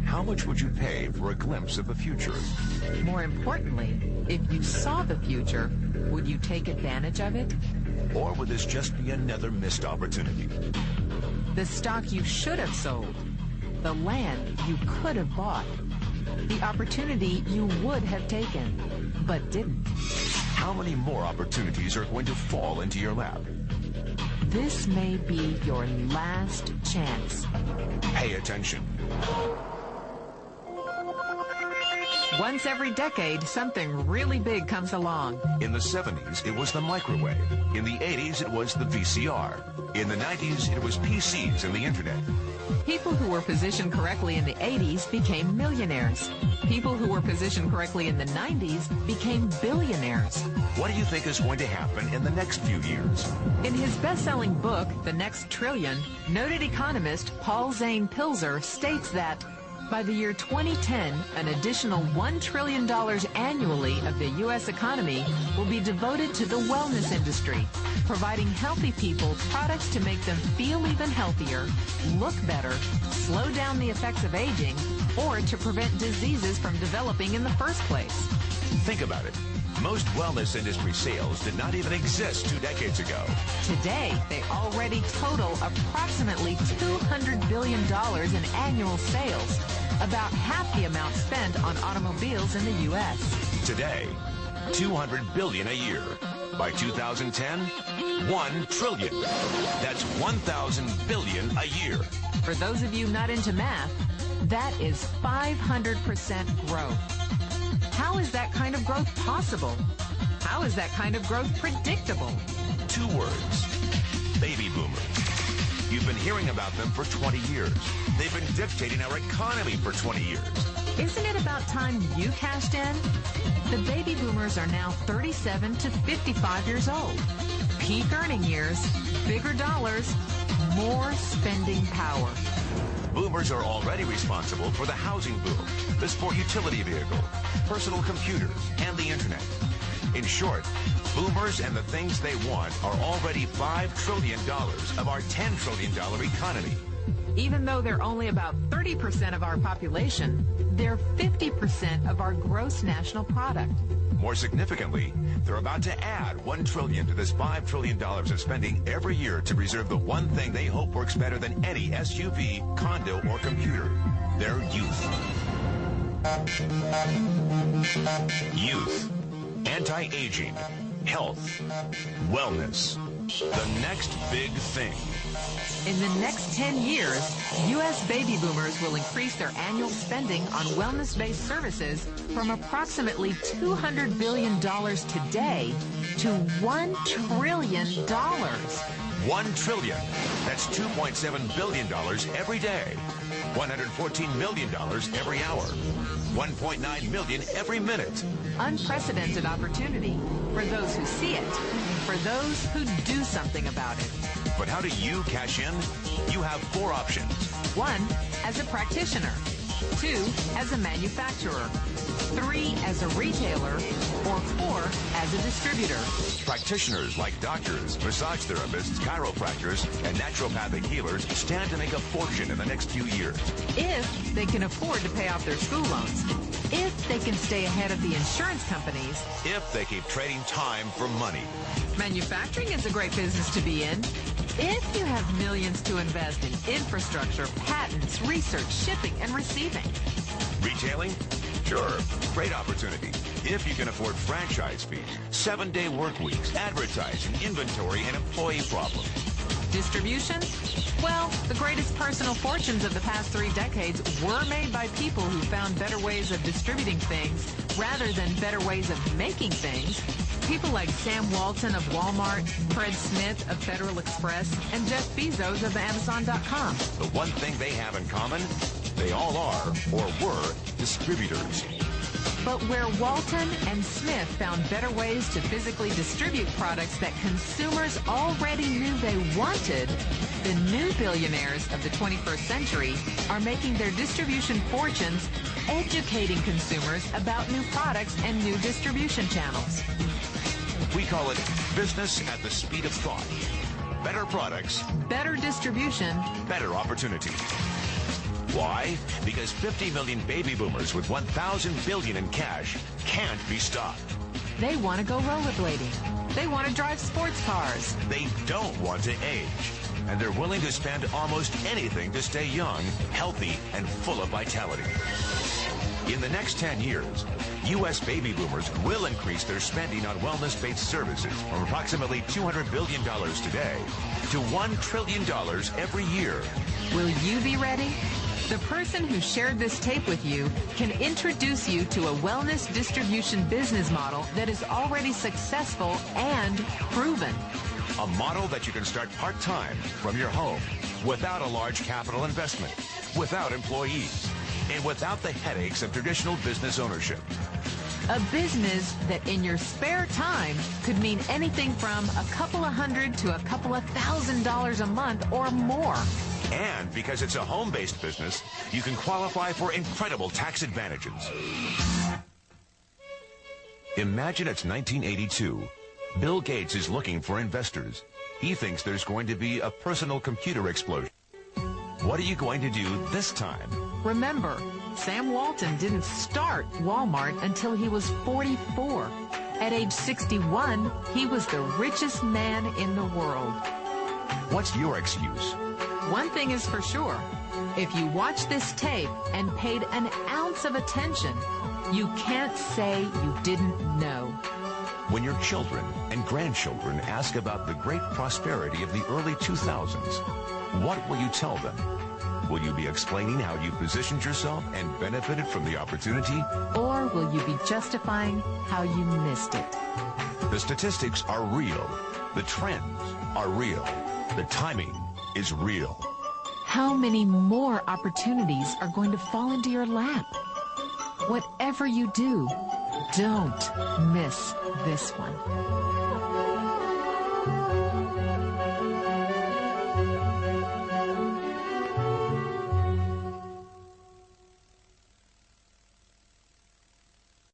How much would you pay for a glimpse of the future? More importantly, if you saw the future, would you take advantage of it? Or would this just be another missed opportunity? The stock you should have sold, the land you could have bought, the opportunity you would have taken, but didn't. How many more opportunities are going to fall into your lap? This may be your last chance. Pay attention. Once every decade, something really big comes along. In the 70s, it was the microwave. In the 80s, it was the VCR. In the 90s, it was PCs and the internet. People who were positioned correctly in the 80s became millionaires. People who were positioned correctly in the 90s became billionaires. What do you think is going to happen in the next few years? In his best-selling book, The Next Trillion, noted economist Paul Zane Pilzer states that by the year 2010, an additional $1 trillion annually of the U.S. economy will be devoted to the wellness industry, providing healthy people products to make them feel even healthier, look better, slow down the effects of aging, or to prevent diseases from developing in the first place. Think about it. Most wellness industry sales did not even exist 2 decades ago. Today, they already total approximately $200 billion in annual sales, about half the amount spent on automobiles in the U.S. Today, $200 billion a year. By 2010, $1 trillion. That's 1,000 billion a year. For those of you not into math, that is 500% growth. How is that kind of growth possible? How is that kind of growth predictable? 2 words. Baby boomers. You've been hearing about them for 20 years. They've been dictating our economy for 20 years. Isn't it about time you cashed in? The baby boomers are now 37 to 55 years old. Peak earning years, bigger dollars, more spending power. Boomers are already responsible for the housing boom, the sport utility vehicle, personal computers, and the internet. In short, boomers and the things they want are already $5 trillion of our $10 trillion economy. Even though they're only about 30% of our population, they're 50% of our gross national product. More significantly, they're about to add $1 trillion to this $5 trillion of spending every year to preserve the one thing they hope works better than any SUV, condo, or computer: their youth. Youth. Anti-aging. Health. Wellness. The next big thing. In the next 10 years, U.S. baby boomers will increase their annual spending on wellness-based services from approximately $200 billion today to $1 trillion. $1 trillion. That's $2.7 billion every day. $114 million every hour. $1.9 million every minute. Unprecedented opportunity for those who see it, for those who do something about it. But how do you cash in? You have 4 options. 1, as a practitioner. 2, as a manufacturer. 3, as a retailer. Or 4, as a distributor. Practitioners like doctors, massage therapists, chiropractors, and naturopathic healers stand to make a fortune in the next few years. If they can afford to pay off their school loans. If they can stay ahead of the insurance companies. If they keep trading time for money. Manufacturing is a great business to be in. If you have millions to invest in infrastructure, patents, research, shipping, and receiving. Retailing? Sure, great opportunity. If you can afford franchise fees, 7-day work weeks, advertising, inventory, and employee problems. Distribution? Well, the greatest personal fortunes of the past 3 decades were made by people who found better ways of distributing things rather than better ways of making things. People like Sam Walton of Walmart, Fred Smith of Federal Express, and Jeff Bezos of Amazon.com. The one thing they have in common, they all are, or were, distributors. But where Walton and Smith found better ways to physically distribute products that consumers already knew they wanted, the new billionaires of the 21st century are making their distribution fortunes educating consumers about new products and new distribution channels. We call it business at the speed of thought. better products, better distribution, better opportunity. Why? Because 50 million baby boomers with 1,000 billion in cash can't be stopped. they want to go rollerblading. They want to drive sports cars. They don't want to age. And they're willing to spend almost anything to stay young, healthy, and full of vitality. In the next 10 years, U.S. baby boomers will increase their spending on wellness-based services from approximately $200 billion today to $1 trillion every year. Will you be ready? The person who shared this tape with you can introduce you to a wellness distribution business model that is already successful and proven. A model that you can start part-time from your home without a large capital investment, without employees, and without the headaches of traditional business ownership. A business that in your spare time could mean anything from a couple of $100 to a couple of $1,000 a month or more. And because it's a home-based business, you can qualify for incredible tax advantages. Imagine it's 1982. Bill Gates is looking for investors. He thinks there's going to be a personal computer explosion. What are you going to do this time? Remember, Sam Walton didn't start Walmart until he was 44. At age 61, he was the richest man in the world. What's your excuse? One thing is for sure. If you watch this tape and paid an ounce of attention, you can't say you didn't know. When your children and grandchildren ask about the great prosperity of the early 2000s, what will you tell them? Will you be explaining how you positioned yourself and benefited from the opportunity? Or will you be justifying how you missed it? The statistics are real. The trends are real. The timing is real. How many more opportunities are going to fall into your lap? Whatever you do, don't miss this one.